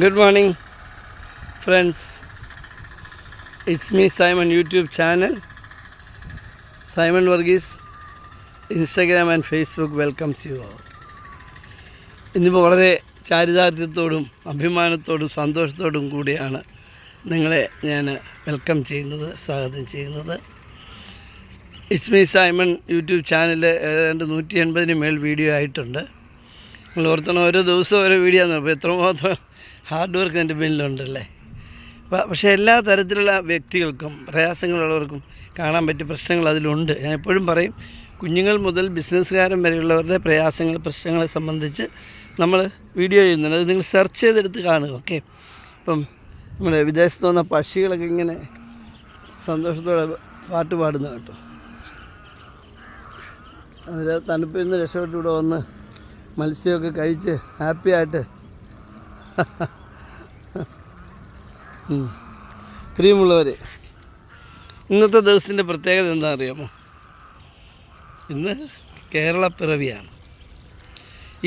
Good morning, friends. It's me, Simon, YouTube channel. Simon Varghese, Instagram and Facebook welcomes you all. ഇന്നിപ്പോൾ വളരെ ചാരിതാർത്ഥ്യത്തോടും അഭിമാനത്തോടും സന്തോഷത്തോടും കൂടിയാണ് നിങ്ങളെ ഞാൻ വെൽക്കം ചെയ്യുന്നത്, സ്വാഗതം ചെയ്യുന്നത്. It's me Simon YouTube channel ഏതാണ്ട് 180 മേൽ വീഡിയോ ആയിട്ടുണ്ട്. നിങ്ങൾ ഓർത്തണം, ഓരോ ദിവസവും ഓരോ വീഡിയോ ആണ്. അപ്പോൾ എത്രമാത്രം ഹാർഡ് വർക്ക് എൻ്റെ പിന്നിലുണ്ടല്ലേ. പക്ഷേ എല്ലാ തരത്തിലുള്ള വ്യക്തികൾക്കും പ്രയാസങ്ങളുള്ളവർക്കും കാണാൻ പറ്റിയ പ്രശ്നങ്ങൾ അതിലുണ്ട്. ഞാൻ എപ്പോഴും പറയും, കുഞ്ഞുങ്ങൾ മുതൽ ബിസിനസ്സുകാരൻ വരെയുള്ളവരുടെ പ്രയാസങ്ങൾ, പ്രശ്നങ്ങളെ സംബന്ധിച്ച് നമ്മൾ വീഡിയോ ചെയ്യുന്നുണ്ട്. അത് നിങ്ങൾ സെർച്ച് ചെയ്തെടുത്ത് കാണുക. ഓക്കെ. ഇപ്പം നമ്മുടെ വിദേശത്ത് വന്ന പക്ഷികളൊക്കെ ഇങ്ങനെ സന്തോഷത്തോടെ പാട്ട് പാടുന്ന കേട്ടോ. അതിൽ തണുപ്പിൽ നിന്ന് രക്ഷപ്പെട്ട് ഇവിടെ വന്ന് മത്സ്യമൊക്കെ കഴിച്ച് ഹാപ്പിയായിട്ട് പ്രിയമുള്ളവർ, ഇന്നത്തെ ദിവസത്തിൻ്റെ പ്രത്യേകത എന്താ അറിയാമോ? ഇന്ന് കേരള പിറവിയാണ്.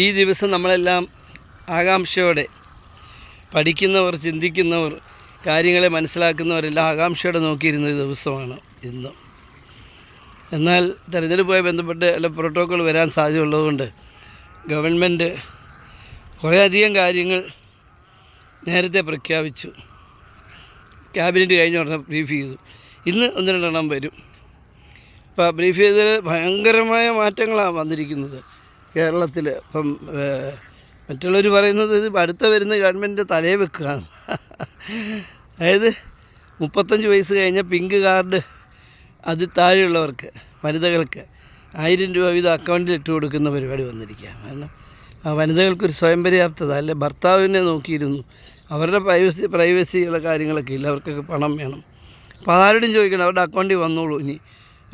ഈ ദിവസം നമ്മളെല്ലാം ആകാംക്ഷയോടെ പഠിക്കുന്നവർ, ചിന്തിക്കുന്നവർ, കാര്യങ്ങളെ മനസ്സിലാക്കുന്നവരെല്ലാം ആകാംക്ഷയോടെ നോക്കിയിരുന്ന ദിവസമാണ് ഇന്ന്. എന്നാൽ തിരഞ്ഞെടുപ്പുമായി ബന്ധപ്പെട്ട് എല്ലാ പ്രോട്ടോക്കോൾ വരാൻ സാധ്യതയുള്ളതുകൊണ്ട് ഗവൺമെൻറ് കുറേയധികം കാര്യങ്ങൾ നേരത്തെ പ്രഖ്യാപിച്ചു. ക്യാബിനറ്റ് കഴിഞ്ഞ ഉടനെ ബ്രീഫ് ചെയ്തു. ഇന്ന് 1-2 വരും. അപ്പോൾ ബ്രീഫ് ചെയ്തതിൽ ഭയങ്കരമായ മാറ്റങ്ങളാണ് വന്നിരിക്കുന്നത് കേരളത്തിൽ. ഇപ്പം മറ്റുള്ളവർ പറയുന്നത് ഇത് അടുത്ത വരുന്ന ഗവൺമെൻറ് തലേ വെക്കുകയാണ്. അതായത് 35 വയസ്സ് കഴിഞ്ഞ പിങ്ക് കാർഡ് അതിൽ താഴെയുള്ളവർക്ക്, വനിതകൾക്ക് 1000 രൂപ വീതം അക്കൗണ്ടിൽ ഇട്ട് കൊടുക്കുന്ന പരിപാടി വന്നിരിക്കുക. കാരണം ആ വനിതകൾക്കൊരു സ്വയം പര്യാപ്തത, അല്ലെ ഭർത്താവിനെ നോക്കിയിരുന്നു, അവരുടെ പ്രൈവസിയുള്ള കാര്യങ്ങളൊക്കെ ഇല്ല, അവർക്കൊക്കെ പണം വേണം. അപ്പോൾ ആരോടും ചോദിക്കണം, അവരുടെ അക്കൗണ്ടിൽ വന്നോളൂ ഇനി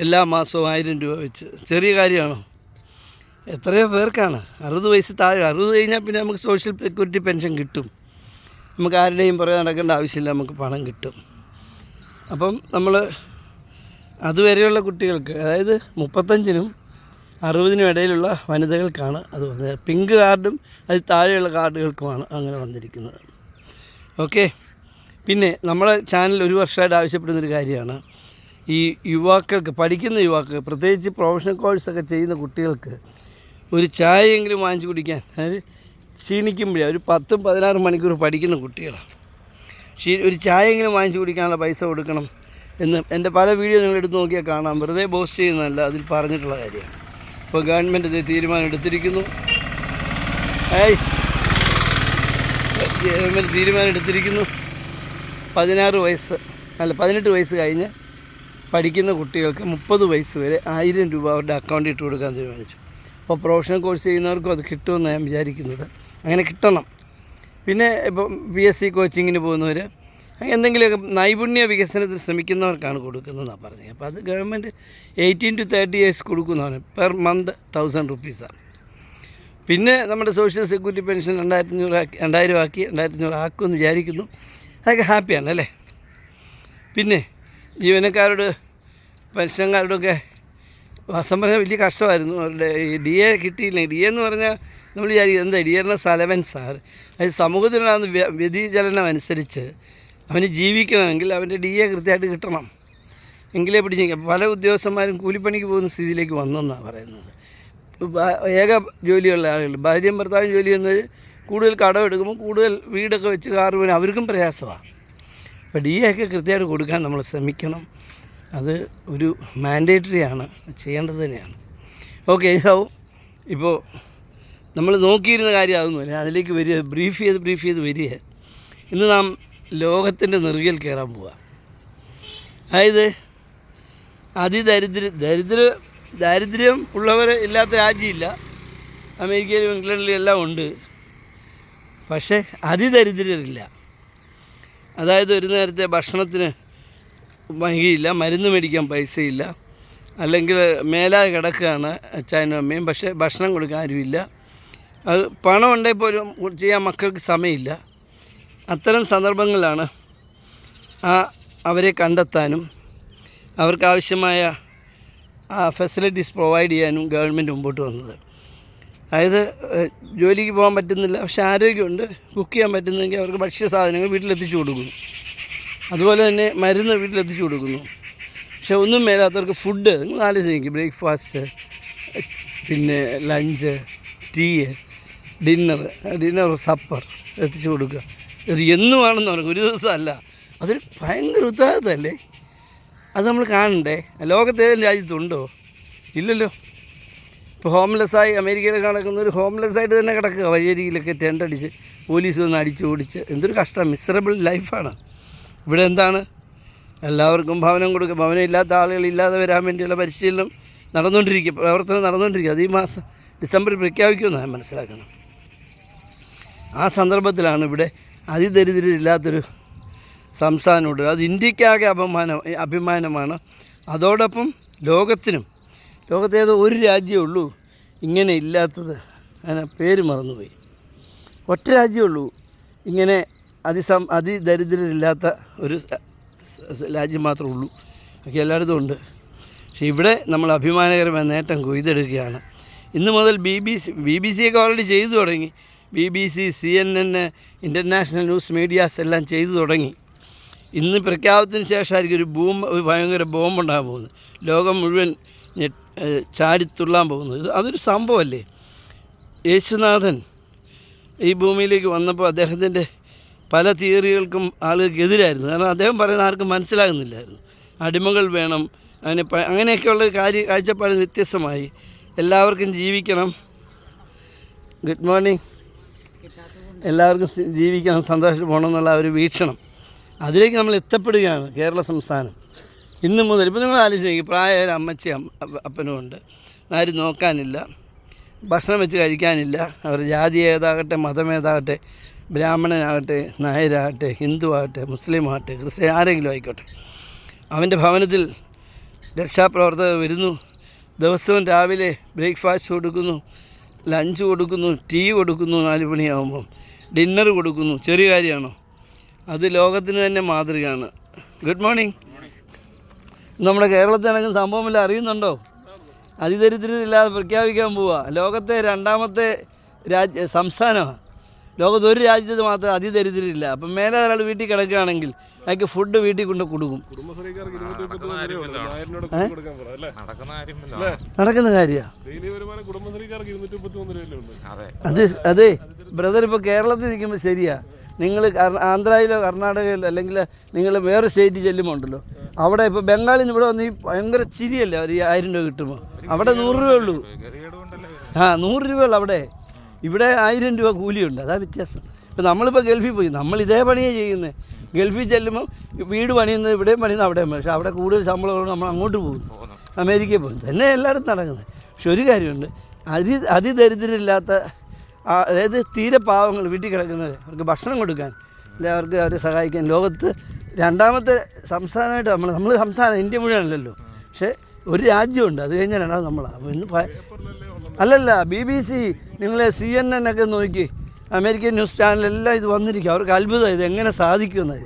എല്ലാ മാസവും 1000 രൂപ വെച്ച്. ചെറിയ കാര്യമാണോ? എത്രയോ പേർക്കാണ് 60 വയസ്സ് താഴെ. 60 കഴിഞ്ഞാൽ പിന്നെ നമുക്ക് സോഷ്യൽ സെക്യൂരിറ്റി പെൻഷൻ കിട്ടും. നമുക്ക് ആരുടെയും പുറകെ നടക്കേണ്ട ആവശ്യമില്ല, നമുക്ക് പണം കിട്ടും. അപ്പം നമ്മൾ അതുവരെയുള്ള കുട്ടികൾക്ക്, അതായത് 35-നും 60-നും ഇടയിലുള്ള വനിതകൾക്കാണ് അത് വന്നത്. പിങ്ക് കാർഡും അതിൽ താഴെയുള്ള കാർഡുകൾക്കുമാണ് അങ്ങനെ വന്നിരിക്കുന്നത്. ഓക്കെ. പിന്നെ നമ്മുടെ ചാനൽ ഒരു വർഷമായിട്ട് ആവശ്യപ്പെടുന്നൊരു കാര്യമാണ്, ഈ യുവാക്കൾക്ക്, പഠിക്കുന്ന യുവാക്കൾക്ക്, പ്രത്യേകിച്ച് പ്രൊഫഷണൽ കോഴ്സൊക്കെ ചെയ്യുന്ന കുട്ടികൾക്ക് ഒരു ചായയെങ്കിലും വാങ്ങിച്ച് കുടിക്കാൻ, അതായത് ക്ഷീണിക്കുമ്പോഴേ, ഒരു 10-16 മണിക്കൂർ പഠിക്കുന്ന കുട്ടികളാണ്, ഒരു ചായയെങ്കിലും വാങ്ങിച്ച് കുടിക്കാനുള്ള പൈസ കൊടുക്കണം എന്ന് എൻ്റെ പല വീഡിയോ നിങ്ങൾ എടുത്ത് നോക്കിയാൽ കാണാം. വെറുതെ പോസ്റ്റ് ചെയ്യുന്നതല്ല, അതിൽ പറഞ്ഞിട്ടുള്ള കാര്യമാണ്. ഇപ്പോൾ ഗവൺമെൻറ് ഇത് തീരുമാനം എടുത്തിരിക്കുന്നു. ഗവൺമെൻറ് തീരുമാനം എടുത്തിരിക്കുന്നു, 18 വയസ്സ് കഴിഞ്ഞ് പഠിക്കുന്ന കുട്ടികൾക്ക് 30 വയസ്സ് വരെ 1000 രൂപ അവരുടെ അക്കൗണ്ടിൽ ഇട്ട് കൊടുക്കാൻ തീരുമാനിച്ചു. അപ്പോൾ പ്രൊഫഷണൽ കോഴ്സ് ചെയ്യുന്നവർക്കും അത് കിട്ടുമെന്ന് ഞാൻ വിചാരിക്കുന്നത്. അങ്ങനെ കിട്ടണം. പിന്നെ ഇപ്പോൾ PSC കോച്ചിങ്ങിന് പോകുന്നവർ, എന്തെങ്കിലുമൊക്കെ നൈപുണ്യ വികസനത്തിന് ശ്രമിക്കുന്നവർക്കാണ് കൊടുക്കുന്നതെന്നാണ് പറഞ്ഞത്. അപ്പോൾ അത് ഗവൺമെൻറ് 18 to 30 ഇയേഴ്സ് കൊടുക്കുന്നതാണ്. പെർ മന്ത് 1000 റുപ്പീസാണ്. പിന്നെ നമ്മുടെ സോഷ്യൽ സെക്യൂരിറ്റി പെൻഷൻ 2000 ആക്കി 2500 ആക്കുമെന്ന് വിചാരിക്കുന്നു. അതൊക്കെ ഹാപ്പിയാണ് അല്ലേ. പിന്നെ ജീവനക്കാരോട്, പെൻഷൻകാരോടൊക്കെ വാസം പറഞ്ഞാൽ വലിയ കഷ്ടമായിരുന്നു. അവരുടെ ഈ DA കിട്ടിയില്ല. DA എന്ന് പറഞ്ഞാൽ നമ്മൾ വിചാരിക്കും എന്താ ഡിയർനെസ് അലവൻസാണ്. അത് സമൂഹത്തിലുണ്ടാകുന്ന വ്യതിചലനം അനുസരിച്ച് അവന് ജീവിക്കണമെങ്കിൽ അവൻ്റെ DA കൃത്യമായിട്ട് കിട്ടണം, എങ്കിലേ പിടിച്ചിരിക്കാം. പല ഉദ്യോഗസ്ഥന്മാരും കൂലിപ്പണിക്ക് പോകുന്ന സ്ഥിതിയിലേക്ക് വന്നെന്നാണ് പറയുന്നത്. ഏക ജോലിയുള്ള ആളുകൾ, ഭാര്യയും ഭർത്താവും ജോലി ചെയ്യുന്നവർ കൂടുതൽ കടമെടുക്കുമ്പോൾ കൂടുതൽ വീടൊക്കെ വെച്ച് കാറ് പോകാൻ അവർക്കും പ്രയാസമാണ്. അപ്പോൾ DA ഒക്കെ കൃത്യമായിട്ട് കൊടുക്കാൻ നമ്മൾ ശ്രമിക്കണം. അത് ഒരു മാൻഡേറ്ററിയാണ്, ചെയ്യേണ്ടത് തന്നെയാണ്. ഓക്കെ. ഇപ്പോൾ നമ്മൾ നോക്കിയിരുന്ന കാര്യം അതൊന്നുമില്ല, അതിലേക്ക് വരിക, ബ്രീഫ് ചെയ്ത് വരിക. ഇന്ന് നാം ലോകത്തിൻ്റെ നെറുകയിൽ കയറാൻ പോവുക. അതായത് ദാരിദ്ര്യം ഉള്ളവർ ഇല്ലാത്ത രാജ്യമില്ല. അമേരിക്കയിലും ഇംഗ്ലണ്ടിലും എല്ലാം ഉണ്ട്. പക്ഷേ അതിദരിദ്രരില്ല. അതായത് ഒരു നേരത്തെ ഭക്ഷണത്തിന് വൈകിയില്ല, മരുന്ന് മേടിക്കാൻ പൈസയില്ല, അല്ലെങ്കിൽ മേലാതെ കിടക്കുകയാണ് അച്ഛനും അമ്മയും, പക്ഷേ ഭക്ഷണം കൊടുക്കാൻ ആരുമില്ല. അത് പണം ഉണ്ടെങ്കിൽ പോലും ചെയ്യാൻ മക്കൾക്ക് സമയമില്ല. അത്തരം സന്ദർഭങ്ങളിലാണ് അവരെ കണ്ടെത്താനും അവർക്കാവശ്യമായ ഫെസിലിറ്റീസ് പ്രൊവൈഡ് ചെയ്യാനും ഗവൺമെൻറ് മുമ്പോട്ട് വന്നത്. അതായത് ജോലിക്ക് പോകാൻ പറ്റുന്നില്ല, പക്ഷേ ആരോഗ്യമുണ്ട്, കുക്ക് ചെയ്യാൻ പറ്റുന്നെങ്കിൽ അവർക്ക് ഭക്ഷ്യസാധനങ്ങൾ വീട്ടിലെത്തിച്ചു കൊടുക്കുന്നു. അതുപോലെ തന്നെ മരുന്ന് വീട്ടിലെത്തിച്ചു കൊടുക്കുന്നു. പക്ഷെ ഒന്നും മേലാത്തവർക്ക് ഫുഡ് നിങ്ങൾ ആലോചിക്കും, ബ്രേക്ക്ഫാസ്റ്റ്, പിന്നെ ലഞ്ച്, ടീ, ഡിന്നർ, സപ്പർ എത്തിച്ചു കൊടുക്കുക. ഇത് എന്നുമാണെന്ന് പറയും, ഒരു ദിവസമല്ല. അതൊരു ഭയങ്കര ഉത്തരവാദിത്തമല്ലേ? അത് നമ്മൾ കാണണ്ടേ? ലോകത്തേതെങ്കിലും രാജ്യത്തുണ്ടോ? ഇല്ലല്ലോ. ഇപ്പോൾ ഹോംലെസ്സായി അമേരിക്കയിലൊക്കെ നടക്കുന്നവർ ഹോംലെസ്സായിട്ട് തന്നെ കിടക്കുക, വഴിയരികിലൊക്കെ ടെൻ്റടിച്ച് പോലീസ് വന്ന് അടിച്ച് ഓടിച്ച്. എന്തൊരു കഷ്ടം, മിസറബിൾ ലൈഫാണ്. ഇവിടെ എന്താണ്, എല്ലാവർക്കും ഭവനം കൊടുക്കുക, ഭവനം ഇല്ലാത്ത ആളുകൾ ഇല്ലാതെ വരാൻ വേണ്ടിയുള്ള പരിശീലനം നടന്നുകൊണ്ടിരിക്കുക, പ്രവർത്തനം നടന്നുകൊണ്ടിരിക്കുക. അത് ഈ മാസം ഡിസംബറിൽ പ്രഖ്യാപിക്കുമെന്നാണ് ഞാൻ മനസ്സിലാക്കുന്നത്. ആ സന്ദർഭത്തിലാണ് ഇവിടെ അതിദരിദ്രരില്ലാത്തൊരു സംസ്ഥാനമുണ്ട്. അത് ഇന്ത്യക്കാകെ അഭിമാനമാണ്. അതോടൊപ്പം ലോകത്തേതോ ഒരു രാജ്യമേ ഉള്ളൂ ഇങ്ങനെ ഇല്ലാത്തത്. അങ്ങനെ പേര് മറന്നുപോയി. ഒറ്റ രാജ്യമേ ഉള്ളൂ ഇങ്ങനെ അതിദരിദ്രരില്ലാത്ത ഒരു രാജ്യം മാത്രമേ ഉള്ളൂ. ഒക്കെ എല്ലായിടത്തും ഉണ്ട്. പക്ഷേ ഇവിടെ നമ്മൾ അഭിമാനകരമായ നേട്ടം കൊയ്തെടുക്കുകയാണ്. ഇന്ന് മുതൽ BBC ഒക്കെ ഓൾറെഡി ചെയ്തു തുടങ്ങി. BBC, CNN, international news medias എല്ലാം ചെയ്തു തുടങ്ങി. ഇന്ന് പ്രഖ്യാപനത്തിന് ശേഷമായിരിക്കും ഒരു ഭയങ്കര ബോംബുണ്ടാകാൻ പോകുന്നത്, ലോകം മുഴുവൻ ചാടിത്തുള്ളാൻ പോകുന്നത്. അതൊരു സംഭവമല്ലേ? യേശുനാഥൻ ഈ ഭൂമിയിലേക്ക് വന്നപ്പോൾ അദ്ദേഹത്തിൻ്റെ പല തിയറികൾക്കും ആളുകൾക്കെതിരായിരുന്നു. കാരണം അദ്ദേഹം പറയുന്ന ആർക്കും മനസ്സിലാകുന്നില്ലായിരുന്നു. അടിമകൾ വേണം, അങ്ങനെയൊക്കെയുള്ള കാഴ്ചപ്പാട് വ്യത്യസ്തമായി. എല്ലാവർക്കും ജീവിക്കണം, ഗുഡ് മോർണിംഗ്, എല്ലാവർക്കും ജീവിക്കണം, സന്തോഷം പോകണം എന്നുള്ള ഒരു വീക്ഷണം, അതിലേക്ക് നമ്മൾ എത്തപ്പെടുകയാണ് കേരള സംസ്ഥാനം. ഇന്ന് മുതൽ ഇപ്പോൾ നിങ്ങൾ ആലോചിക്കുക, പ്രായമായ ഒരു അമ്മച്ചി അപ്പനും ഉണ്ട്, ആരും നോക്കാനില്ല, ഭക്ഷണം വെച്ച് കഴിക്കാനില്ല. അവർ ജാതി ഏതാകട്ടെ, മതമേതാകട്ടെ, ബ്രാഹ്മണനാകട്ടെ, നായരാകട്ടെ, ഹിന്ദുവാകട്ടെ, മുസ്ലിമാകട്ടെ, ക്രിസ്ത്യൻ ആരെങ്കിലും ആയിക്കോട്ടെ, അവൻ്റെ ഭവനത്തിൽ രക്ഷാപ്രവർത്തകർ വരുന്നു. ദിവസവും രാവിലെ ബ്രേക്ക്ഫാസ്റ്റ് കൊടുക്കുന്നു, ലഞ്ച് കൊടുക്കുന്നു, ടീ കൊടുക്കുന്നു, 4 മണിയാകുമ്പം ഡിന്നർ കൊടുക്കുന്നു. ചെറിയ കാര്യമാണോ? അത് ലോകത്തിന് തന്നെ മാതൃകയാണ്. Good morning. നമ്മുടെ കേരളത്തിലാണെങ്കിൽ സംഭവമില്ല, അറിയുന്നുണ്ടോ? അതിദരിദ്രരില്ലാതെ പ്രഖ്യാപിക്കാൻ പോവുക. ലോകത്തെ 2ാമത്തെ സംസ്ഥാനമാണ്. ലോകത്ത് ഒരു രാജ്യത്ത് മാത്രം അതിദരിദ്രരില്ല. അപ്പം മേലെ ഒരാൾ വീട്ടിൽ കിടക്കുകയാണെങ്കിൽ അയാൾക്ക് ഫുഡ് വീട്ടിൽ കൊണ്ട് കൊടുക്കും. നടക്കുന്ന കാര്യമാണ് അതെ ബ്രദർ. ഇപ്പോൾ കേരളത്തിൽ നിൽക്കുമ്പോൾ ശരിയാ, നിങ്ങൾ ആന്ധ്രയിലോ കർണാടകയിലോ അല്ലെങ്കിൽ നിങ്ങൾ വേറെ സ്റ്റേറ്റ് ചെല്ലുമ്പോൾ ഉണ്ടല്ലോ, അവിടെ ഇപ്പോൾ ബംഗാളിൽ നിന്ന് ഇവിടെ വന്ന് ഈ ഭയങ്കര ചിരിയല്ലേ അവർ 1000 രൂപ കിട്ടുമ്പോൾ. അവിടെ 100 രൂപ ഉള്ളൂ. 100 രൂപ ഉള്ളൂ അവിടെ. ഇവിടെ 1000 രൂപ കൂലിയുണ്ട്. അതാ വ്യത്യാസം. ഇപ്പം നമ്മളിപ്പോൾ ഗൾഫിൽ പോയി, നമ്മൾ ഇതേ പണിയാണ് ചെയ്യുന്നത്. ഗൾഫിൽ ചെല്ലുമ്പോൾ വീട് പണിയുന്നത് ഇവിടെയും പണിയുന്നത് അവിടെയും. പക്ഷേ അവിടെ കൂടുതൽ ശമ്പളമുള്ള നമ്മൾ അങ്ങോട്ട് പോകും, അമേരിക്കയിൽ പോകും. തന്നെ എല്ലായിടത്തും നടക്കുന്നത്. പക്ഷെ ഒരു കാര്യമുണ്ട്, അതിദരിദ്രരില്ലാത്ത, അതായത് തീരെ പാവങ്ങൾ വീട്ടിൽ കിടക്കുന്നത്, അവർക്ക് ഭക്ഷണം കൊടുക്കാൻ, അല്ലെങ്കിൽ അവരെ സഹായിക്കാൻ ലോകത്ത് 2ാമത്തെ സംസ്ഥാനമായിട്ട് നമ്മൾ സംസ്ഥാനം ഇന്ത്യ മുഴുവനല്ലല്ലോ, പക്ഷേ ഒരു രാജ്യമുണ്ട്, അത് കഴിഞ്ഞാൽ 2ാമത് നമ്മളാണ്. ഇന്ന് അല്ലല്ല, BBC, നിങ്ങൾ CNN ഒക്കെ നോക്കി, അമേരിക്കൻ ന്യൂസ് ചാനലെല്ലാം ഇത് വന്നിരിക്കും. അവർക്ക് അത്ഭുതം ഇത് എങ്ങനെ സാധിക്കുമെന്നത്.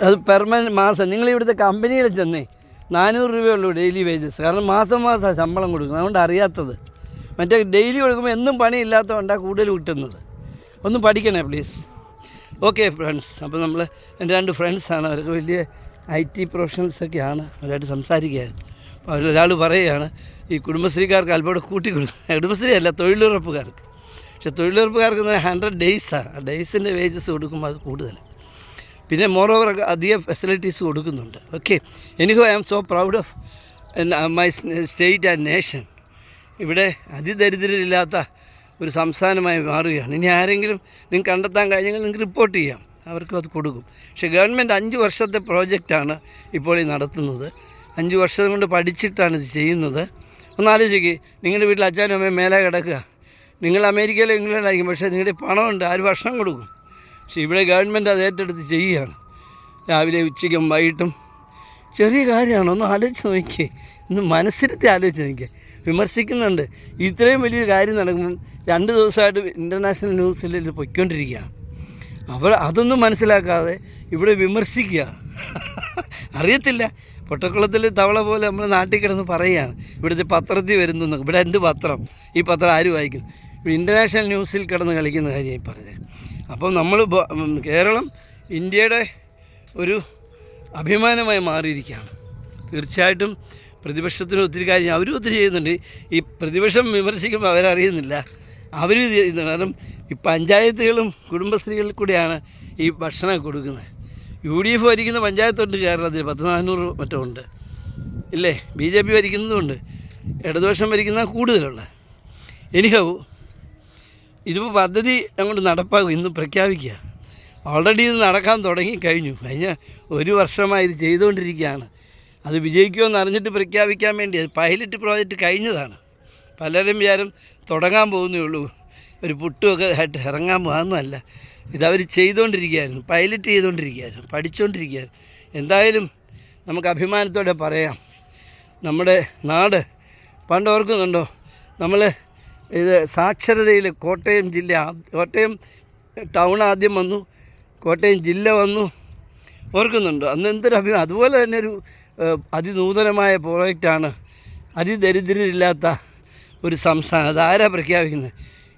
അത് പെർമനൻറ്റ് മാസം. നിങ്ങൾ ഇവിടുത്തെ കമ്പനിയിൽ ചെന്നേ 400 രൂപയുള്ളൂ ഡെയിലി വേജസ്. കാരണം മാസം ശമ്പളം കൊടുക്കുന്നത്. അതുകൊണ്ട് അറിയാത്തത്. മറ്റേ ഡെയിലി കൊടുക്കുമ്പോൾ എന്നും പണിയില്ലാത്തതുകൊണ്ടാണ് കൂടുതൽ കിട്ടുന്നത്. ഒന്ന് പഠിക്കണേ പ്ലീസ്. ഓക്കെ ഫ്രണ്ട്സ്, അപ്പോൾ നമ്മൾ എൻ്റെ 2 ഫ്രണ്ട്സാണ്, അവർക്ക് വലിയ IT പ്രൊഫഷണൽസൊക്കെയാണ്. അവരായിട്ട് സംസാരിക്കുകയായിരുന്നു. അപ്പോൾ അവരൊരാൾ പറയുകയാണ്, ഈ കുടുംബശ്രീക്കാർക്ക് അല്പം കൂട്ടി കൊടുക്കും. കുടുംബശ്രീ അല്ല, തൊഴിലുറപ്പുകാർക്ക്. പക്ഷേ തൊഴിലുറപ്പുകാർക്ക് 100 ഡേയ്സാണ്. ആ ഡേയ്സിൻ്റെ വേജസ് കൊടുക്കുമ്പോൾ അത് കൂടുതലാണ്. പിന്നെ മോറോവർ അധികം ഫെസിലിറ്റീസ് കൊടുക്കുന്നുണ്ട്. ഓക്കെ, എനിക്കോ I am so proud of my state and nation. ഇവിടെ അതിദരിദ്രരില്ലാത്ത ഒരു സംസ്ഥാനമായി മാറുകയാണ്. ഇനി ആരെങ്കിലും നിങ്ങൾക്ക് കണ്ടെത്താൻ കഴിഞ്ഞെങ്കിൽ നിങ്ങൾക്ക് റിപ്പോർട്ട് ചെയ്യാം, അവർക്കും അത് കൊടുക്കും. പക്ഷേ ഗവൺമെൻറ് 5 വർഷത്തെ പ്രോജക്റ്റാണ് ഇപ്പോൾ ഈ നടത്തുന്നത്. 5 വർഷം കൊണ്ട് പഠിച്ചിട്ടാണ് ഇത് ചെയ്യുന്നത്. ഒന്ന് ആലോചിക്കുക, നിങ്ങളുടെ വീട്ടിൽ അച്ഛനും അമ്മയും മേലെ കിടക്കുക, നിങ്ങൾ അമേരിക്കയിലോ ഇംഗ്ലണ്ടിലായിരിക്കും, പക്ഷേ നിങ്ങളുടെ പണമുണ്ട്, ആര് ഭക്ഷണം കൊടുക്കും? പക്ഷേ ഇവിടെ ഗവൺമെൻറ് അത് ഏറ്റെടുത്ത് ചെയ്യുകയാണ്. രാവിലെ ഉച്ചയ്ക്കും വൈകിട്ടും. ചെറിയ കാര്യമാണ്, ഒന്ന് ആലോചിച്ച് നോക്കിയേ, ഒന്ന് മനസ്സിരുത്തി ആലോചിച്ച് നോക്കിയേ. വിമർശിക്കുന്നുണ്ട്. ഇത്രയും വലിയൊരു കാര്യം നടക്കുമ്പം 2 ദിവസമായിട്ട് ഇൻ്റർനാഷണൽ ന്യൂസിൽ ഇത് പൊയ്ക്കൊണ്ടിരിക്കുകയാണ്. അവർ അതൊന്നും മനസ്സിലാക്കാതെ ഇവിടെ വിമർശിക്കുക. അറിയത്തില്ല, പൊട്ടക്കുളത്തിൽ തവള പോലെ നമ്മൾ നാട്ടിൽ കിടന്ന് പറയുകയാണ് ഇവിടുത്തെ പത്രത്തിൽ വരുന്നു എന്നൊക്കെ. ഇവിടെ എന്ത് പത്രം? ഈ പത്രം ആര് വായിക്കും? ഇൻ്റർനാഷണൽ ന്യൂസിൽ കിടന്ന് കളിക്കുന്ന കാര്യമായി പറഞ്ഞത്. അപ്പം നമ്മൾ കേരളം ഇന്ത്യയുടെ ഒരു അഭിമാനമായി മാറിയിരിക്കുകയാണ്. തീർച്ചയായിട്ടും പ്രതിപക്ഷത്തിന് ഒത്തിരി കാര്യം അവരും ഒത്തിരി ചെയ്യുന്നുണ്ട്. ഈ പ്രതിപക്ഷം വിമർശിക്കുമ്പോൾ അവരറിയുന്നില്ല, അവർ ചെയ്യുന്നുണ്ട്. കാരണം ഈ പഞ്ചായത്തുകളും കുടുംബശ്രീകളിൽ കൂടെയാണ് ഈ ഭക്ഷണം കൊടുക്കുന്നത്. UDF ഭരിക്കുന്ന പഞ്ചായത്തുണ്ട് കേരളത്തിൽ, 400 മറ്റോ ഉണ്ട് ഇല്ലേ? BJP ഭരിക്കുന്നതുകൊണ്ട്, ഇടതുപക്ഷം ഭരിക്കുന്ന കൂടുതലുള്ള. എനിക്കവും ഇതിപ്പോൾ പദ്ധതി അങ്ങോട്ട് നടപ്പാകും, ഇന്ന് പ്രഖ്യാപിക്കുക. ഓൾറെഡി ഇത് നടക്കാൻ കഴിഞ്ഞ 1 വർഷമായി ഇത് ചെയ്തുകൊണ്ടിരിക്കുകയാണ്. അത് വിജയിക്കുമെന്ന് അറിഞ്ഞിട്ട് പ്രഖ്യാപിക്കാൻ വേണ്ടി അത് പൈലറ്റ് പ്രോജക്റ്റ് കഴിഞ്ഞതാണ്. പലരും വിചാരം തുടങ്ങാൻ പോകുന്നേ ഉള്ളൂ, ഒരു പുട്ടുമൊക്കെ ആയിട്ട് ഇറങ്ങാൻ പോകുന്നതല്ല. ഇതവർ ചെയ്തുകൊണ്ടിരിക്കുകയായിരുന്നു, പൈലറ്റ് ചെയ്തുകൊണ്ടിരിക്കുകയായിരുന്നു, പഠിച്ചുകൊണ്ടിരിക്കുകയായിരുന്നു. എന്തായാലും നമുക്ക് അഭിമാനത്തോടെ പറയാം, നമ്മുടെ നാട് പണ്ട് ഓർക്കുന്നുണ്ടോ? നമ്മൾ ഇത് സാക്ഷരതയിൽ കോട്ടയം ടൗൺ ആദ്യം വന്നു, കോട്ടയം ജില്ല വന്നു, ഓർക്കുന്നുണ്ടോ? അന്ന് എന്തൊരു അഭിമാനം. അതുപോലെ തന്നെ ഒരു അതിനൂതനമായ പ്രോജക്റ്റാണ് അതിദരിദ്രരില്ലാത്ത ഒരു സംസ്ഥാനം. അതാരാ പ്രഖ്യാപിക്കുന്നത്?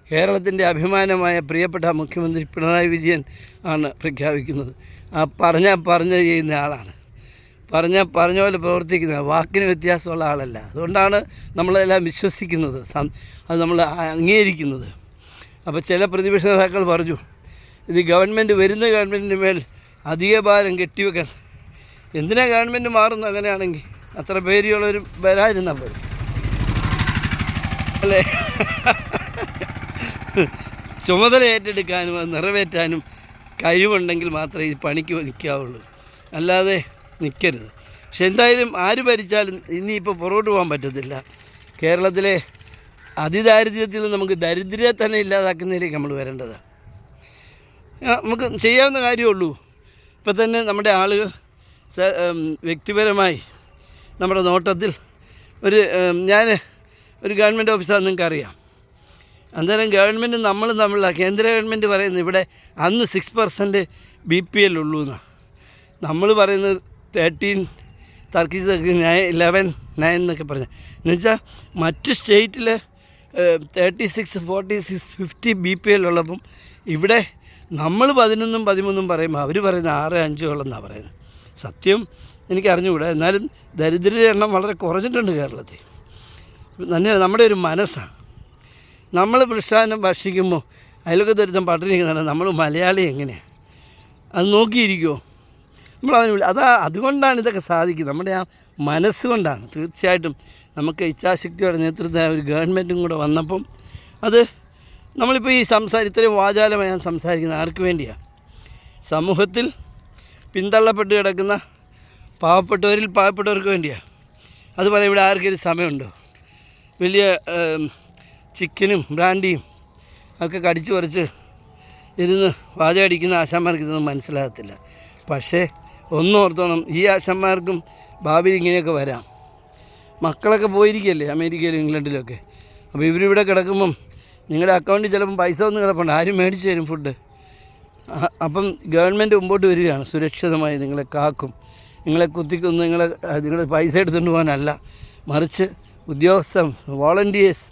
കേരളത്തിൻ്റെ അഭിമാനമായ പ്രിയപ്പെട്ട മുഖ്യമന്ത്രി പിണറായി വിജയൻ ആണ് പ്രഖ്യാപിക്കുന്നത്. ആ പറഞ്ഞ ചെയ്യുന്ന ആളാണ്, പറഞ്ഞ പോലെ പ്രവർത്തിക്കുന്ന, വാക്കിന് വ്യത്യാസമുള്ള ആളല്ല. അതുകൊണ്ടാണ് നമ്മളെല്ലാം വിശ്വസിക്കുന്നത്, അത് നമ്മൾ അംഗീകരിക്കുന്നത്. അപ്പോൾ ചില പ്രതിപക്ഷ നേതാക്കൾ പറഞ്ഞു, ഇത് വരുന്ന ഗവൺമെൻറ്റിന് മേൽ അധിക ഭാരം കെട്ടിവെക്കാൻ. എന്തിനാ ഗവൺമെൻറ് മാറുന്നു? അങ്ങനെയാണെങ്കിൽ അത്ര പേരുള്ളവർ വരാതിരുന്നാൽ പോലും അല്ലേ? ചുമതല ഏറ്റെടുക്കാനും അത് നിറവേറ്റാനും കഴിവുണ്ടെങ്കിൽ മാത്രമേ ഈ പണിക്ക് നിൽക്കാവുള്ളൂ, അല്ലാതെ നിൽക്കരുത്. പക്ഷെ എന്തായാലും ആര് ഭരിച്ചാലും ഇനിയിപ്പോൾ പുറകോട്ട് പോകാൻ പറ്റത്തില്ല. കേരളത്തിലെ അതിദാരിദ്ര്യത്തിൽ നമുക്ക് ദരിദ്രരെ തന്നെ ഇല്ലാതാക്കുന്നതിലേക്ക് നമ്മൾ വരേണ്ടതാണ്. നമുക്ക് ചെയ്യാവുന്ന കാര്യമുള്ളൂ. ഇപ്പം തന്നെ നമ്മുടെ ആളുകൾ വ്യക്തിപരമായി നമ്മുടെ നോട്ടത്തിൽ ഞാൻ ഒരു ഗവൺമെൻറ് ഓഫീസറാണ്, നിങ്ങൾക്കറിയാം. അന്നേരം ഗവൺമെൻറ് തമ്മിലുള്ള കേന്ദ്ര ഗവൺമെൻറ് പറയുന്നത് ഇവിടെ അന്ന് 6% BPL ഉള്ളൂ എന്നാണ്. നമ്മൾ പറയുന്നത് 13, ടർക്കിഷ് 11, 9 എന്നൊക്കെ പറഞ്ഞത്. എന്നുവെച്ചാൽ മറ്റ് സ്റ്റേറ്റിൽ 36, 46, 50 BPL ഉള്ളപ്പം ഇവിടെ നമ്മൾ 11, 13 പറയുമ്പോൾ അവർ പറയുന്നത് 6, 5 ഉള്ളെന്നാണ് പറയുന്നത്. സത്യം എനിക്കറിഞ്ഞുകൂടാ. എന്നാലും ദരിദ്രരുടെ എണ്ണം വളരെ കുറഞ്ഞിട്ടുണ്ട് കേരളത്തിൽ. തന്നെ നമ്മുടെ ഒരു മനസ്സാണ്. നമ്മൾ പ്രസ്ഥാനം ഭക്ഷിക്കുമ്പോൾ അതിലൊക്കെ ദരിദ്രം പട്ടിണിക്കുന്നതാണ്. നമ്മൾ മലയാളി എങ്ങനെയാണ് അത് നോക്കിയിരിക്കുമോ? അതുകൊണ്ടാണ് ഇതൊക്കെ സാധിക്കുന്നത്, നമ്മുടെ ആ മനസ്സുകൊണ്ടാണ്. തീർച്ചയായിട്ടും നമുക്ക് ഇച്ഛാശക്തിയുടെ നേതൃത്വം ഒരു ഗവൺമെൻറ്റും കൂടെ വന്നപ്പം അത് നമ്മളിപ്പോൾ ഈ ഇത്രയും വാചാലമായി ഞാൻ സംസാരിക്കുന്നത് ആർക്ക് വേണ്ടിയാണ്? സമൂഹത്തിൽ പിന്തള്ളപ്പെട്ട് കിടക്കുന്ന പാവപ്പെട്ടവർക്ക് വേണ്ടിയാണ്. അതുപോലെ ഇവിടെ ആർക്കൊരു സമയമുണ്ടോ? വലിയ ചിക്കനും ബ്രാൻഡിയും ഒക്കെ കടിച്ചു പറിച്ച് ഇരുന്ന് വാചകടിക്കുന്ന ആശാന്മാർക്ക് ഇതൊന്നും മനസ്സിലാകത്തില്ല. പക്ഷേ ഒന്നോർത്തോണം, ഈ ആശാന്മാർക്കും ഭാവിയിൽ ഇങ്ങനെയൊക്കെ വരാം. മക്കളൊക്കെ പോയിരിക്കുകയല്ലേ അമേരിക്കയിലും ഇംഗ്ലണ്ടിലൊക്കെ. അപ്പോൾ ഇവരിവിടെ കിടക്കുമ്പം നിങ്ങളുടെ അക്കൗണ്ടിൽ ചിലപ്പം പൈസ ഒന്നും കിടപ്പുണ്ട്, ആരും മേടിച്ച് തരും ഫുഡ്. അപ്പം ഗവൺമെൻറ് മുമ്പോട്ട് വരികയാണ്, സുരക്ഷിതമായി നിങ്ങളെ കാക്കും, നിങ്ങളെ കുത്തിക്കൊന്നും നിങ്ങളുടെ പൈസ എടുത്തുകൊണ്ട് പോകാനല്ല, മറിച്ച് ഉദ്യോഗസ്ഥൻ വോളണ്ടിയേഴ്സ്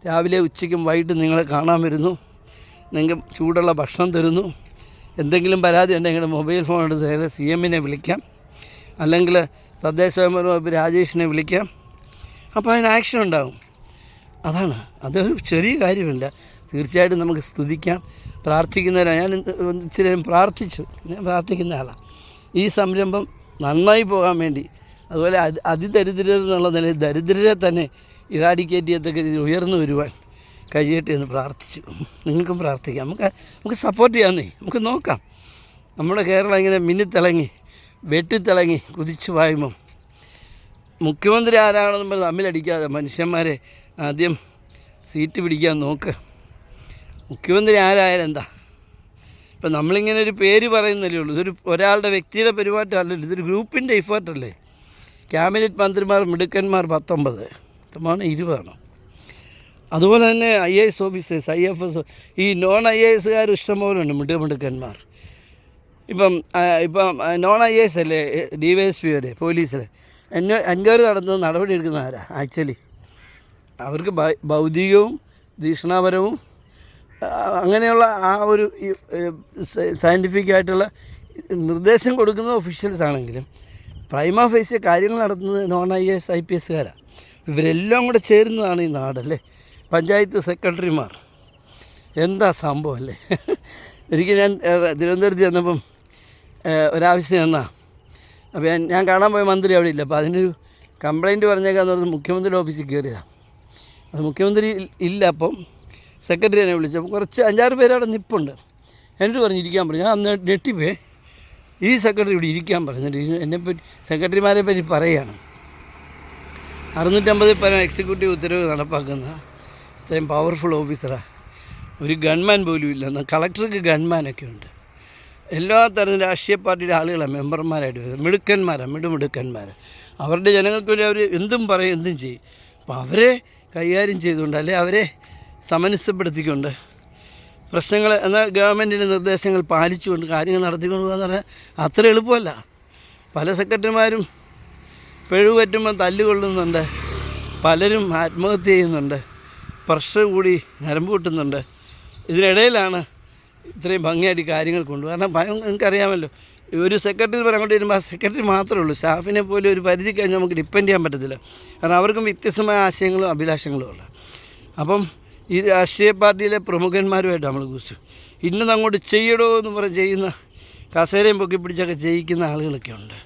രാവിലെ ഉച്ചയ്ക്കും വൈകിട്ടും നിങ്ങളെ കാണാൻ വരുന്നു, നിങ്ങൾക്ക് ചൂടുള്ള ഭക്ഷണം തരുന്നു. എന്തെങ്കിലും പരാതി ഉണ്ടെങ്കിൽ മൊബൈൽ ഫോൺ എടുത്ത് CM-നെ വിളിക്കാം, അല്ലെങ്കിൽ തദ്ദേശ സ്വയംഭരണ വകുപ്പ് രാജേഷിനെ വിളിക്കാം. അപ്പോൾ അതിന് ആക്ഷൻ ഉണ്ടാകും. അതൊരു ചെറിയ കാര്യമല്ല. തീർച്ചയായിട്ടും നമുക്ക് സ്തുതിക്കാം, പ്രാർത്ഥിക്കുന്നവരാണ്. ഞാൻ ഇച്ചിരി ഞാൻ പ്രാർത്ഥിക്കുന്ന ആളാണ്. ഈ സംരംഭം നന്നായി പോകാൻ വേണ്ടി, അതുപോലെ അതിദരിദ്രർ എന്നുള്ള നിലയിൽ ദരിദ്രരെ തന്നെ ഇറാഡിക്കേറ്റ് ചെയ്യത്തക്ക രീതിയിൽ ഉയർന്നു വരുവാൻ കഴിയട്ടെ എന്ന് പ്രാർത്ഥിച്ചു. നിങ്ങൾക്കും പ്രാർത്ഥിക്കാം. നമുക്ക് സപ്പോർട്ട് ചെയ്യാമെന്നേ. നമുക്ക് നോക്കാം. നമ്മുടെ കേരളം ഇങ്ങനെ മിന്നിത്തിളങ്ങി വെട്ടിത്തിളങ്ങി കുതിച്ചു പായുമ്പം മുഖ്യമന്ത്രി ആരാണെന്ന് പറഞ്ഞ് തമ്മിലടിക്കാതെ മനുഷ്യന്മാരെ ആദ്യം സീറ്റ് പിടിക്കാൻ നോക്ക്. മുഖ്യമന്ത്രി ആരായാലും എന്താ? ഇപ്പം നമ്മളിങ്ങനെ ഒരു പേര് പറയുന്നല്ലേ ഉള്ളൂ. ഇതൊരു ഒരാളുടെ വ്യക്തിയുടെ പെരുമാറ്റമല്ലല്ലോ, ഇതൊരു ഗ്രൂപ്പിൻ്റെ എഫേർട്ടല്ലേ. ക്യാബിനറ്റ് മന്ത്രിമാർ മിടുക്കന്മാർ 19, 20. അതുപോലെ തന്നെ IAS ഓഫീസേഴ്സ്, IFS, ഈ നോൺ IASകാർ ഇഷ്ടംപോലെ ഉണ്ട്, മിടുക്കന്മാർ. ഇപ്പം നോൺ IAS അല്ലേ DYSP വരെ പോലീസിൽ, എൻക്വയറി നടത്തുന്നത് നടപടി എടുക്കുന്ന ആരാ ആക്ച്വലി? അവർക്ക് ഭൗതികവും വീക്ഷണപരവും അങ്ങനെയുള്ള ആ ഒരു സയൻറ്റിഫിക്കായിട്ടുള്ള നിർദ്ദേശം കൊടുക്കുന്ന ഒഫീഷ്യൽസ് ആണെങ്കിലും പ്രൈമ ഫേസ് കാര്യങ്ങൾ നടത്തുന്നത് നോൺ IAS IPSകാരാണ്. ഇവരെല്ലാം കൂടെ ചേരുന്നതാണ് ഈ നാടല്ലേ. പഞ്ചായത്ത് സെക്രട്ടറിമാർ, എന്താ സംഭവം അല്ലേ. ഒരിക്കൽ ഞാൻ തിരുവനന്തപുരത്ത് ചെന്നപ്പം ഒരാവശ്യം ചെന്നാ, അപ്പോൾ ഞാൻ കാണാൻ പോയ മന്ത്രി അവിടെ ഇല്ല. അപ്പോൾ അതിനൊരു കംപ്ലയിൻറ്റ് പറഞ്ഞേക്കാന്ന് പറഞ്ഞ് മുഖ്യമന്ത്രി ഓഫീസിൽ കയറിയതാണ്. അത് മുഖ്യമന്ത്രി ഇല്ല. അപ്പം സെക്രട്ടറി എന്നെ വിളിച്ചപ്പോൾ കുറച്ച് 5-6 പേര് അവിടെ നിൽപ്പുണ്ട്. എന്നോട് പറഞ്ഞ് ഇരിക്കാൻ പറഞ്ഞു. ഞാൻ അന്ന് ഞെട്ടിപ്പോയി. ഈ സെക്രട്ടറി ഇവിടെ ഇരിക്കാൻ പറഞ്ഞിട്ട് എന്നെപ്പറ്റി സെക്രട്ടറിമാരെ പറ്റി പറയുകയാണ്. 650 പരം എക്സിക്യൂട്ടീവ് ഉത്തരവ് നടപ്പാക്കുന്ന ഇത്രയും പവർഫുൾ ഓഫീസറാണ്. ഒരു ഗൺമാൻ പോലും ഇല്ല. എന്നാൽ കളക്ടർക്ക് ഗൺമാനൊക്കെ ഉണ്ട്. എല്ലാ തരം രാഷ്ട്രീയ പാർട്ടിയുടെ ആളുകളാണ് മെമ്പർമാരായിട്ട് വരുന്നത്. മിടുക്കന്മാർ. അവരുടെ ജനങ്ങൾക്ക് വേണ്ടി അവർ എന്തും പറയും, എന്തും ചെയ്യും. അപ്പോൾ അവരെ കൈകാര്യം ചെയ്തുകൊണ്ട് അല്ലെ അവരെ സമന്വയപ്പെടുത്തിക്കൊണ്ട് പ്രശ്നങ്ങൾ എന്നാൽ ഗവൺമെൻറ്റിൻ്റെ നിർദ്ദേശങ്ങൾ പാലിച്ചുകൊണ്ട് കാര്യങ്ങൾ നടത്തിക്കൊണ്ട് പോകുക എന്ന് പറഞ്ഞാൽ അത്ര എളുപ്പമല്ല. പല സെക്രട്ടറിമാരും പിഴവ് പറ്റുമ്പോൾ തല്ലുകൊള്ളുന്നുണ്ട്, പലരും ആത്മഹത്യ ചെയ്യുന്നുണ്ട്, പ്രഷർ കൂടി ഞരമ്പ് കൂട്ടുന്നുണ്ട്. ഇതിനിടയിലാണ് ഇത്രയും ഭംഗിയായിട്ട് കാര്യങ്ങൾ കാരണം നിങ്ങൾക്കറിയാമല്ലോ, ഒരു സെക്രട്ടറി അങ്ങോട്ട് വരുമ്പോൾ ആ സെക്രട്ടറി മാത്രമേ ഉള്ളൂ. സ്റ്റാഫിനെ പോലെ ഒരു പരിധി കഴിഞ്ഞ് നമുക്ക് ഡിപ്പെൻഡ് ചെയ്യാൻ പറ്റത്തില്ല. കാരണം അവർക്കും വ്യത്യസ്തമായ ആശയങ്ങളും അഭിലാഷങ്ങളും ഉള്ള. അപ്പം ഈ രാഷ്ട്രീയ പാർട്ടിയിലെ പ്രമുഖന്മാരുമായിട്ട് നമ്മൾ കുറിച്ച് ഇന്നത് അങ്ങോട്ട് ചെയ്യടോ എന്ന് പറഞ്ഞ് ചെയ്യുന്ന കസേരയും പൊക്കി പിടിച്ചൊക്കെ ചെയ്യിക്കുന്ന ആളുകളൊക്കെ ഉണ്ട്.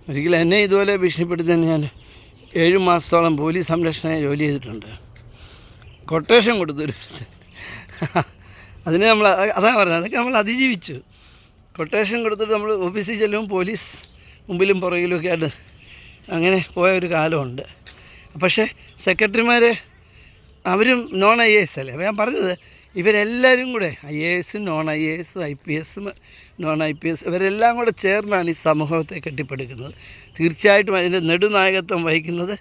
ഒരിക്കലും എന്നെ ഇതുപോലെ ഭീഷണിപ്പെടുത്തി തന്നെ ഞാൻ 7 മാസത്തോളം പോലീസ് സംരക്ഷണ ജോലി ചെയ്തിട്ടുണ്ട്. കൊട്ടേഷൻ കൊടുത്തൊരു അതിനെ നമ്മൾ അതാണ് പറഞ്ഞത്, അതൊക്കെ നമ്മൾ അതിജീവിച്ചു. കൊട്ടേഷൻ കൊടുത്തിട്ട് നമ്മൾ ഓഫീസിൽ ചെല്ലുമ്പോൾ പോലീസ് മുമ്പിലും പുറകിലുമൊക്കെ ആയിട്ട് അങ്ങനെ പോയ ഒരു കാലമുണ്ട്. പക്ഷേ സെക്രട്ടറിമാർ അവരും നോൺ IAS അല്ലേ. അപ്പോൾ ഞാൻ പറഞ്ഞത് ഇവരെല്ലാവരും കൂടെ IAS, non IAS, IPS, non IPS ഇവരെല്ലാം കൂടെ ചേർന്നാണ് ഈ സമൂഹത്തെ കെട്ടിപ്പടുക്കുന്നത്. തീർച്ചയായിട്ടും അതിൻ്റെ നെടുനായകത്വം വഹിക്കുന്നത്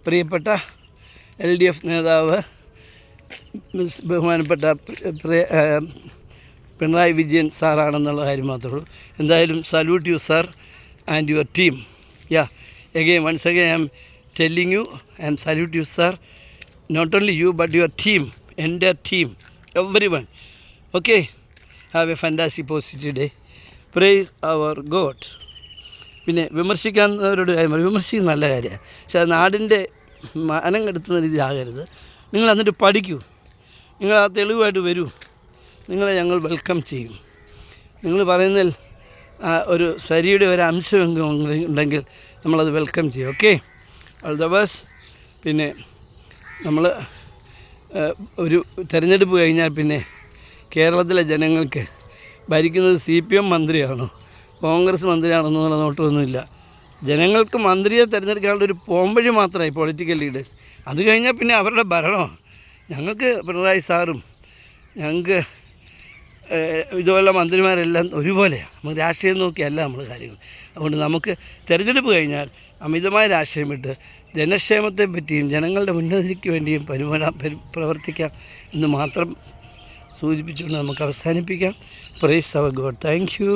പ്രിയപ്പെട്ട LDF നേതാവ് ബഹുമാനപ്പെട്ട പിണറായി വിജയൻ സാറാണെന്നുള്ള കാര്യം മാത്രമേ ഉള്ളൂ. എന്തായാലും salute you sir and your team. Once again I am telling you, I am salute you sir, not only you but your team, entire team, everyone. Okay, have a fantastic positive day. Praise our God. പിന്നെ വിമർശിക്കാവുന്നവരോട് വിമർശിക്കുന്ന നല്ല കാര്യമാണ്. പക്ഷേ നാടിൻ്റെ മാനം കെടുത്തുന്ന രീതി ആകരുത്. നിങ്ങൾ എന്നിട്ട് പഠിക്കൂ, നിങ്ങൾ ആ തെളിവായിട്ട് വരൂ, നിങ്ങളെ ഞങ്ങൾ വെൽക്കം ചെയ്യും. നിങ്ങൾ പറയുന്നതിൽ ഒരു ശരിയുടെ ഒരു അംശമെങ്കിലും ഉണ്ടെങ്കിൽ നമ്മളത് വെൽക്കം ചെയ്യും. Okay, all the best. പിന്നെ നമ്മൾ ഒരു തിരഞ്ഞെടുപ്പ് കഴിഞ്ഞാൽ പിന്നെ കേരളത്തിലെ ജനങ്ങൾക്ക് ഭരിക്കുന്നത് CPM മന്ത്രിയാണോ കോൺഗ്രസ് മന്ത്രിയാണോ എന്നുള്ള നോട്ടമൊന്നുമില്ല. ജനങ്ങൾക്ക് മന്ത്രിയെ തിരഞ്ഞെടുക്കാനുള്ള ഒരു പോംവഴി മാത്രമായി പൊളിറ്റിക്കൽ ലീഡേഴ്സ്. അത് കഴിഞ്ഞാൽ പിന്നെ അവരുടെ ഭരണമാണ്. ഞങ്ങൾക്ക് പിണറായി സാറും ഞങ്ങൾക്ക് ഇതുപോലുള്ള മന്ത്രിമാരെല്ലാം ഒരുപോലെയാണ്. നമുക്ക് രാഷ്ട്രീയം നോക്കിയല്ല നമ്മൾ കാര്യങ്ങൾ. അതുകൊണ്ട് നമുക്ക് തിരഞ്ഞെടുപ്പ് കഴിഞ്ഞാൽ അമിതമായ രാഷ്ട്രീയം വിട്ട് ജനക്ഷേമത്തെ പറ്റിയും ജനങ്ങളുടെ ഉന്നതിക്ക് വേണ്ടിയും പ്രവർത്തിക്കാം എന്ന് മാത്രം സൂചിപ്പിച്ചുകൊണ്ട് നമുക്ക് അവസാനിപ്പിക്കാം. Praise our God. Thank U.